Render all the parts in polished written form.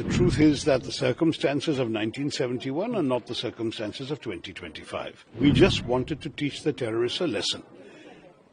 The truth is that the circumstances of 1971 are not the circumstances of 2025. We just wanted to teach the terrorists a lesson.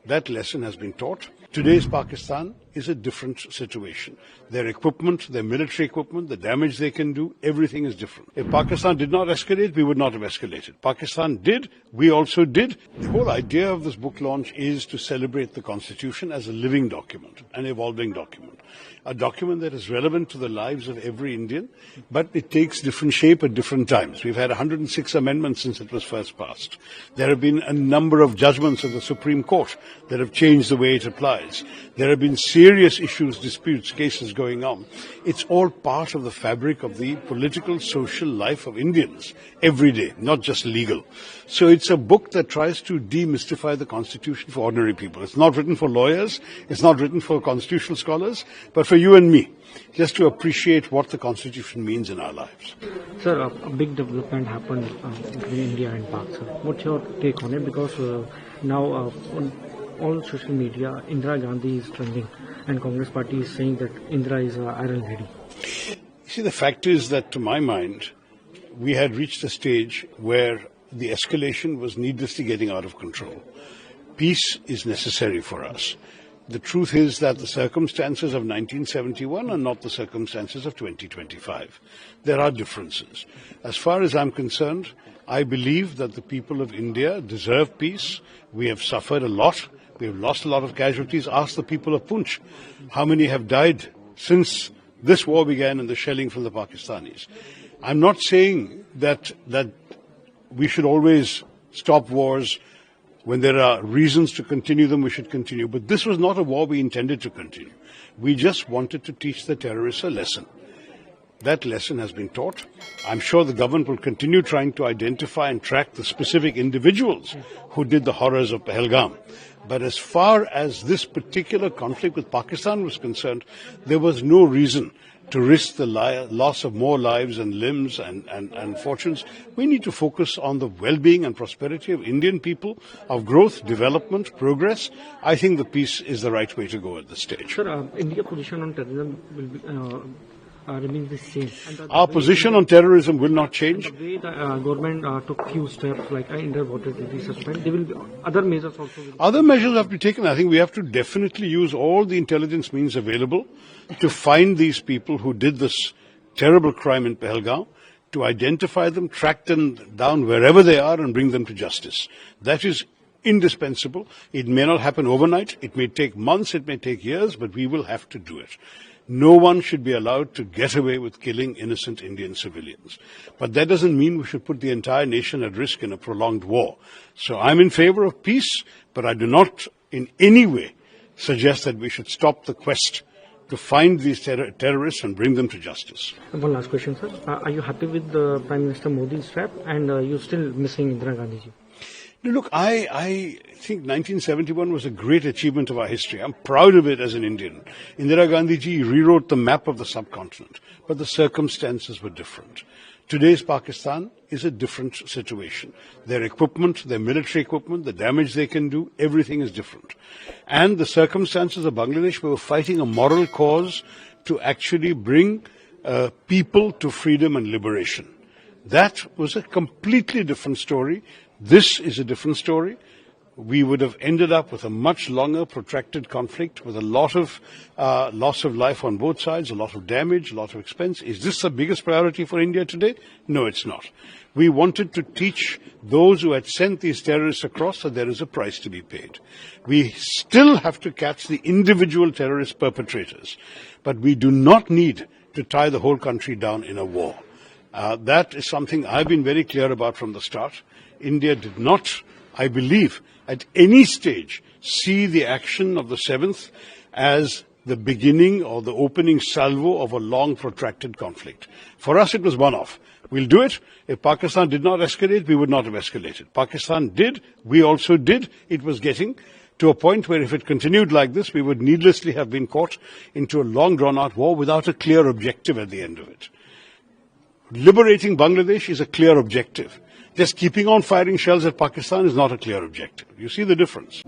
That lesson has been taught. Today's Pakistan is a different situation. Their equipment, their military equipment, the damage they can do, everything is different. If Pakistan did not escalate, we would not have escalated. Pakistan did, we also did. The whole idea of this book launch is to celebrate the Constitution as a living document, an evolving document. A document that is relevant to the lives of every Indian, but it takes different shape at different times. We've had 106 amendments since it was first passed. There have been a number of judgments of the Supreme Court that have changed the way it applies. There have been serious issues, disputes, cases going on. It's all part of the fabric of the political, social life of Indians every day, not just legal. So it's a book that tries to demystify the Constitution for ordinary people. It's not written for lawyers, it's not written for constitutional scholars, but for you and me, just to appreciate what the Constitution means in our lives. Sir, a big development happened between India and Pak, sir. What's your take on it? Because now on all social media, Indira Gandhi is trending, and Congress party is saying that Indira is iron ready. You see, the fact is that, to my mind, we had reached a stage where the escalation was needlessly getting out of control. Peace is necessary for us. The truth is that the circumstances of 1971 are not the circumstances of 2025. There are differences. As far as I'm concerned, I believe that the people of India deserve peace. We have suffered a lot. We have lost a lot of casualties. Ask the people of Poonch how many have died since this war began and the shelling from the Pakistanis. I'm not saying that we should always stop wars. When there are reasons to continue them, we should continue. But this was not a war we intended to continue. We just wanted to teach the terrorists a lesson. That lesson has been taught. I'm sure the government will continue trying to identify and track the specific individuals who did the horrors of Pahalgam. But as far as this particular conflict with Pakistan was concerned, there was no reason to risk the loss of more lives and limbs and fortunes. We need to focus on the well-being and prosperity of Indian people, of growth, development, progress. I think the peace is the right way to go at this stage. Sir, India's position on terrorism will be, remain the same. Our position on terrorism will not change. The way the government took few steps, like underwater duty suspend, there will be other measures also. Other measures have to be taken. I think we have to definitely use all the intelligence means available to find these people who did this terrible crime in Pahalgam, to identify them, track them down wherever they are and bring them to justice. That is indispensable. It may not happen overnight. It may take months, it may take years, but we will have to do it. No one should be allowed to get away with killing innocent Indian civilians. But that doesn't mean we should put the entire nation at risk in a prolonged war. So I'm in favor of peace, but I do not in any way suggest that we should stop the quest to find these terrorists and bring them to justice. One last question, sir. Are you happy with the Prime Minister Modi's rap, and you're still missing Indira Gandhi ji? Look, I think 1971 was a great achievement of our history. I'm proud of it as an Indian. Indira Gandhi ji rewrote the map of the subcontinent, but the circumstances were different. Today's Pakistan is a different situation. Their equipment, their military equipment, the damage they can do, everything is different. And the circumstances of Bangladesh, we were fighting a moral cause to actually bring people to freedom and liberation. That was a completely different story. This is a different story. We would have ended up with a much longer, protracted conflict with a lot of loss of life on both sides, a lot of damage, a lot of expense. Is this the biggest priority for India today? No, it's not. We wanted to teach those who had sent these terrorists across that there is a price to be paid. We still have to catch the individual terrorist perpetrators, but we do not need to tie the whole country down in a war. That is something I've been very clear about from the start. India did not, I believe, at any stage see the action of the 7th as the beginning or the opening salvo of a long protracted conflict. For us, it was one-off. We'll do it. If Pakistan did not escalate, we would not have escalated. Pakistan did. We also did. It was getting to a point where if it continued like this, we would needlessly have been caught into a long drawn-out war without a clear objective at the end of it. Liberating Bangladesh is a clear objective. Just keeping on firing shells at Pakistan is not a clear objective. You see the difference.